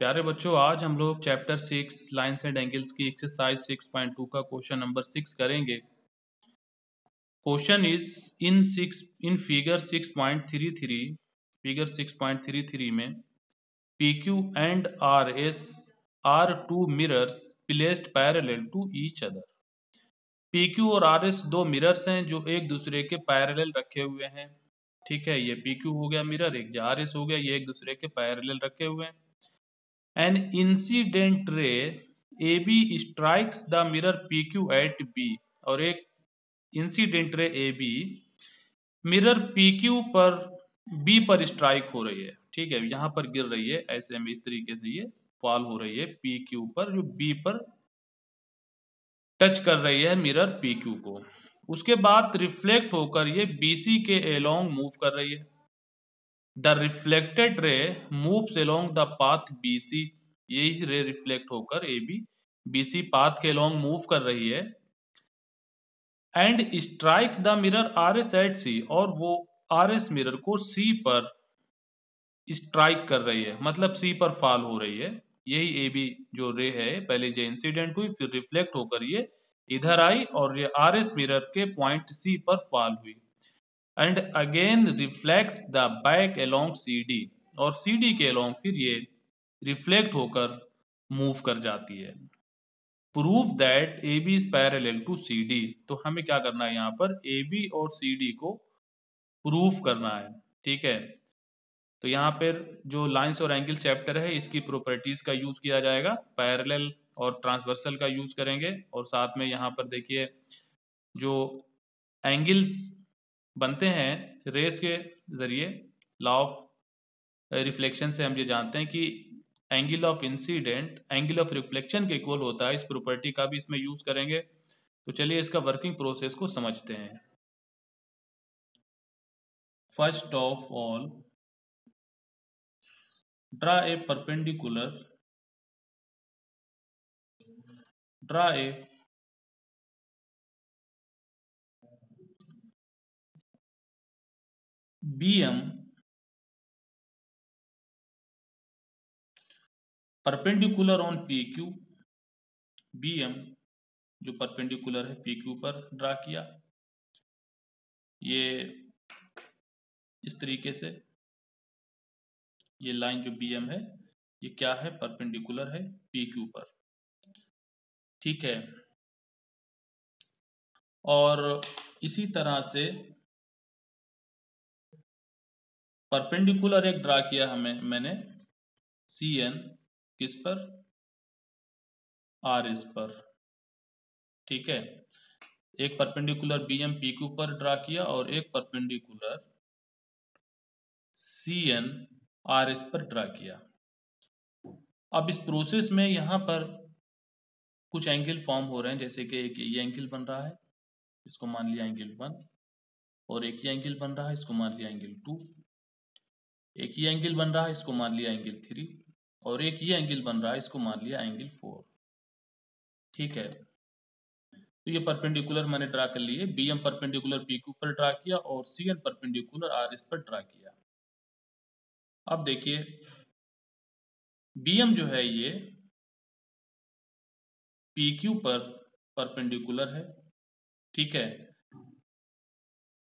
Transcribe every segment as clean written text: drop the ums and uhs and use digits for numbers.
प्यारे बच्चों, आज हम लोग चैप्टर 6 लाइन्स एंड एंगल्स की एक्सरसाइज 6.2 का क्वेश्चन नंबर 6 करेंगे। क्वेश्चन इज इन फिगर 6.33 में PQ and RS are two mirrors placed parallel to each other. PQ और RS दो मिरर्स हैं जो एक दूसरे के पैरेलल रखे हुए हैं। ठीक है, ये PQ हो गया मिरर, एक RS हो गया, ये एक दूसरे के पैरेलल रखे हुए हैं। An incident ray AB strikes the mirror PQ at B, और एक incident ray AB mirror PQ पर B पर स्ट्राइक हो रही है। ठीक है, यहाँ पर गिर रही है, ऐसे में इस तरीके से ये फॉल हो रही है PQ पर, जो B पर टच कर रही है मिरर PQ को। उसके बाद रिफ्लेक्ट होकर ये BC के एलोंग मूव कर रही है। The reflected ray moves along the path BC, यही रे रिफ्लेक्ट होकर AB BC पाथ के अलोंग मूव कर रही है। And strikes the mirror RS at C, और वो RS मिरर को C पर स्ट्राइक कर रही है, मतलब C पर फॉल हो रही है। यही AB जो रे है, पहले जो इंसिडेंट हुई, फिर रिफ्लेक्ट होकर ये इधर आई और ये RS मिरर के पॉइंट C पर फॉल हुई। And again reflect the back along CD, और CD के अलोंग फिर ये रिफ्लेक्ट होकर मूव कर जाती है। Prove that AB is parallel to CD, तो हमें क्या करना है, यहाँ पर AB और CD को प्रूफ करना है। ठीक है, तो यहाँ पर जो लाइंस और एंगल चैप्टर है, इसकी प्रॉपर्टीज का यूज किया जाएगा, पैरेलल और ट्रांसवर्सल का यूज करेंगे, और साथ में यहाँ पर देखिए जो एंगल्स बनते हैं रेस के जरिए, लॉ ऑफ रिफ्लेक्शन से हम ये जानते हैं कि angle of incident angle of reflection के इक्वल होता है। इस प्रॉपर्टी का भी इसमें यूज करेंगे। तो चलिए इसका वर्किंग प्रोसेस को समझते हैं। First of all, draw a perpendicular BM perpendicular on PQ। BM जो परपेंडिकुलर है PQ पर ड्रा किया, ये इस तरीके से, ये लाइन जो BM है ये क्या है, परपेंडिकुलर है PQ पर। ठीक है, और इसी तरह से परपेंडिकुलर एक ड्रा किया मैंने CN किस पर, RS पर। ठीक है, एक परपेंडिकुलर BM PQ पर ड्रा किया और एक परपेंडिकुलर CN RS पर ड्रा किया। अब इस प्रोसेस में यहाँ पर कुछ एंगल फॉर्म हो रहे हैं, जैसे कि एक ये एंगल बन रहा है, इसको मान लिया एंगल 1, और एक ये एंगल बन रहा है, इसको मान लिया एंगल 2, एक ये एंगल बन रहा है, इसको मान लिया एंगल 3, और एक ये एंगल बन रहा है, इसको मान लिया एंगल 4। ठीक है, तो ये परपेंडिकुलर मैंने ड्रा कर लिए। BM परपेंडिकुलर PQ पर ड्रा किया और CN परपेंडिकुलर RS पर ड्रा किया। अब देखिए BM जो है ये PQ पर परपेंडिकुलर है। ठीक है,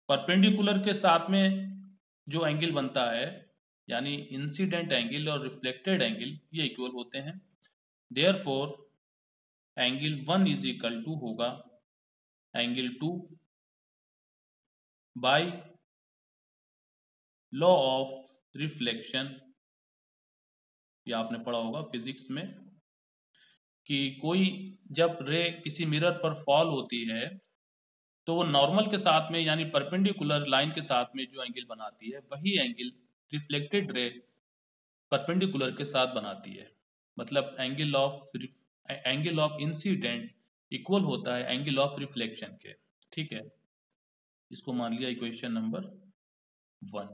परपेंडिकुलर के साथ में जो एंगल बनता है, यानी इंसिडेंट एंगल और रिफ्लेक्टेड एंगल, ये इक्वल होते हैं। Therefore angle 1 is equal to होगा angle 2 by law of reflection. ये आपने पढ़ा होगा फिजिक्स में कि कोई जब रे किसी मिरर पर फॉल होती है तो वो नॉर्मल के साथ में, यानी परपेंडिकुलर लाइन के साथ में जो एंगल बनाती है, वही एंगल रिफ्लेक्टेड रे परपेंडिकुलर के साथ बनाती है। मतलब एंगल ऑफ इंसिडेंट इक्वल होता है एंगल ऑफ रिफ्लेक्शन के। ठीक है, इसको मान लिया इक्वेशन नंबर 1।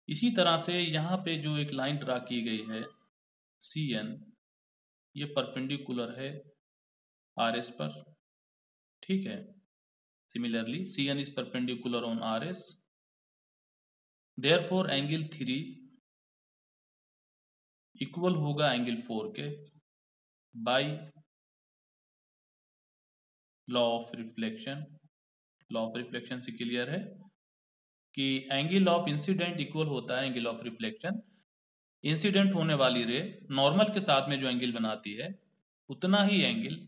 इसी तरह से यहाँ पे जो एक लाइन ड्रा की गई है CN, ये परपेंडिकुलर है RS पर। ठीक है, similarly CN is perpendicular on RS, therefore angle 3 equal होगा एंगल 4 के bye law of reflection. Law of reflection से क्लियर है कि एंगल ऑफ इंसिडेंट इक्वल होता है एंगल ऑफ रिफ्लेक्शन। इंसिडेंट होने वाली रे नॉर्मल के साथ में जो एंगल बनाती है उतना ही एंगल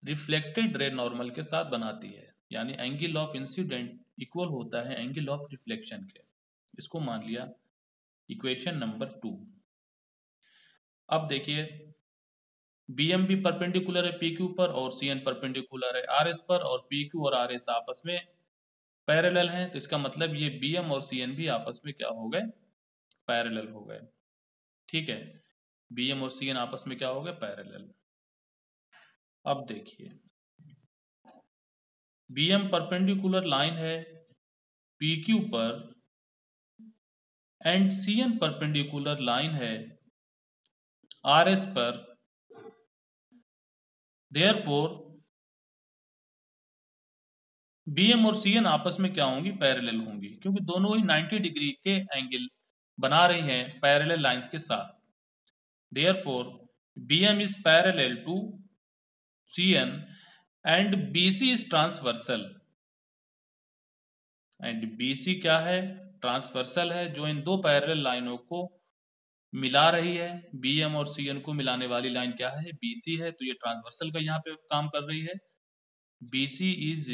रिफ्लेक्टेड रे नॉर्मल के साथ बनाती है, यानी एंगल ऑफ इंसिडेंट इक्वल होता है एंगल ऑफ रिफ्लेक्शन के। इसको मान लिया इक्वेशन नंबर 2। अब देखिए BM भी परपेंडिकुलर है PQ पर और CN परपेंडिकुलर है RS पर, और PQ और RS आपस में पैरेलल हैं, तो इसका मतलब ये BM और CN भी आपस में क्या हो गए, पैरेलल हो गए। ठीक है, BM और CN आपस में क्या हो गए, पैरेलल। अब देखिए BM परपेंडिकुलर लाइन है PQ पर एंड CN परपेंडिकुलर लाइन है RS पर। देयरफॉर BM और CN आपस में क्या होंगी, पैरेलल होंगी, क्योंकि दोनों ही 90 डिग्री के एंगल बना रही हैं पैरेलल लाइंस के साथ। Therefore BM is parallel to CN and BC is transversal. And BC क्या है, ट्रांसवर्सल है, जो इन दो पैरेलल लाइनों को मिला रही है। BM और CN को मिलाने वाली लाइन क्या है, BC है, तो ये ट्रांसवर्सल का यहाँ पे काम कर रही है। BC is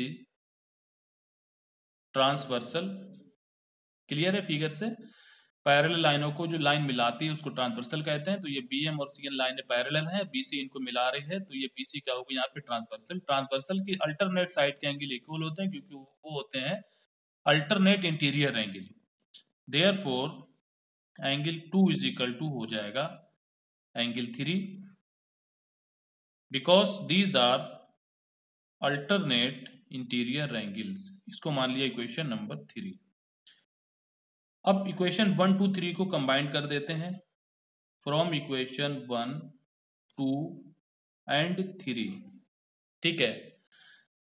transversal. क्लियर है फिगर से, पैरेलल लाइनों को जो लाइन मिलाती है उसको ट्रांसवर्सल कहते हैं। तो ये BM और CN लाइनें पैरेलल हैं, BC इनको मिला रही है, तो ये BC क्या होगी यहाँ पे, ट्रांसवर्सल। ट्रांसवर्सल की अल्टरनेट साइड के एंगल इक्वल होते हैं, क्योंकि वो होते हैं alternate interior angle. Therefore angle 2 is equal to हो जाएगा angle 3, because these are alternate interior angles. इसको मान लिया इक्वेशन नंबर 3। अब इक्वेशन 1, 2, 3 को कंबाइन कर देते हैं। From equation 1, 2 and 3। ठीक है,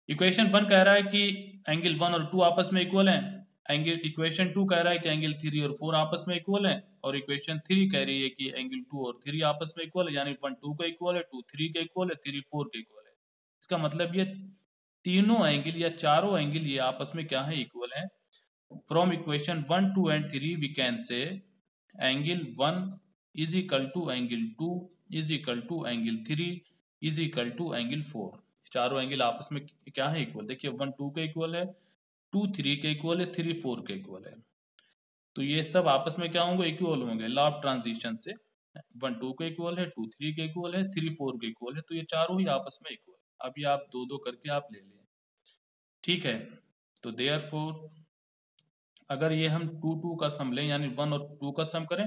इक्वेशन 1 कह रहा है कि एंगल 1 और 2 आपस में इक्वल हैं। एंगल इक्वेशन 2 कह रहा है कि एंगल 3 और 4 आपस में इक्वल हैं, और इक्वेशन 3 कह रही है कि एंगल 2 और 3 आपस में इक्वल है, यानी 1 2 का इक्वल है, 2 3 का इक्वल है, 3 4 का इक्वल है। इसका मतलब ये तीनों एंगल या चारों एंगल ये आपस में क्या है, इक्वल है। From equation 1, 2 and 3 we can say angle 1 is equal to angle 2 is equal to angle 3 is equal to angle 4। चारों एंगल आपस में क्या है, इक्वल। देखिए 1 2 के इक्वल है, 2 3 के इक्वल है, 3 4 के इक्वल है, तो ये सब आपस में क्या होंगे, इक्वल होंगे। लॉ ऑफ ट्रांजिशन से 1 2 के इक्वल है, 2 3 के इक्वल है, 3 4 के इक्वल है, तो ये चारों ही आपस में इक्वल है। अभी आप दो दो करके आप ले लें। ठीक है, तो देयरफॉर अगर ये हम 2 2 का सम लें, यानी 1 और 2 का सम करें,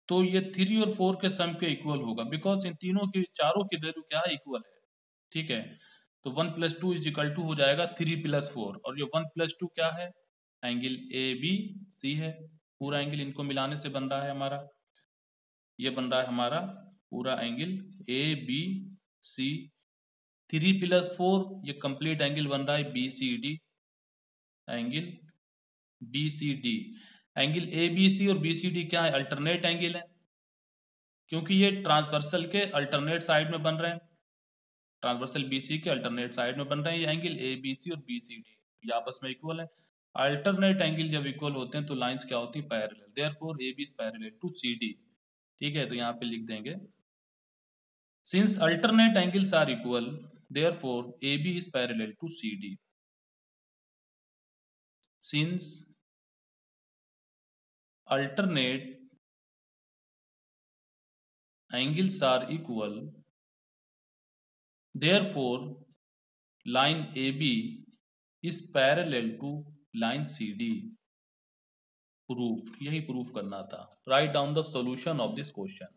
तो ये 3 और 4 के सम के इक्वल होगा, बिकॉज इन तीनों की चारों की वैल्यू क्या है, इक्वल है। ठीक है, तो 1 + 2 इज इक्वल टू हो जाएगा 3 + 4, और ये 1 + 2 क्या है, एंगल ABC है। पूरा एंगल इनको मिलाने से बन रहा है हमारा, ये बन रहा है हमारा पूरा एंगल ABC। 3 + 4 ये कंप्लीट एंगल बन रहा है BCD, angle BCD। Angle ABC और BCD क्या है, अल्टरनेट एंगल है, क्योंकि ये ट्रांसवर्सल के अल्टरनेट साइड में बन रहे हैं। ट्रांसवर्सल BC के अल्टरनेट साइड में बन रहे हैं ये एंगल ABC और BCD, ये आपस में इक्वल है। अल्टरनेट एंगल जब इक्वल होते हैं तो लाइंस क्या होती है, parallel. Therefore AB is parallel to CD। ठीक है, तो यहाँ पे लिख देंगे since alternate angles are equal therefore AB is parallel to CD। Since alternate angles are equal, therefore line AB is parallel to line CD। Proof, यही proof करना था। Write down the solution of this question.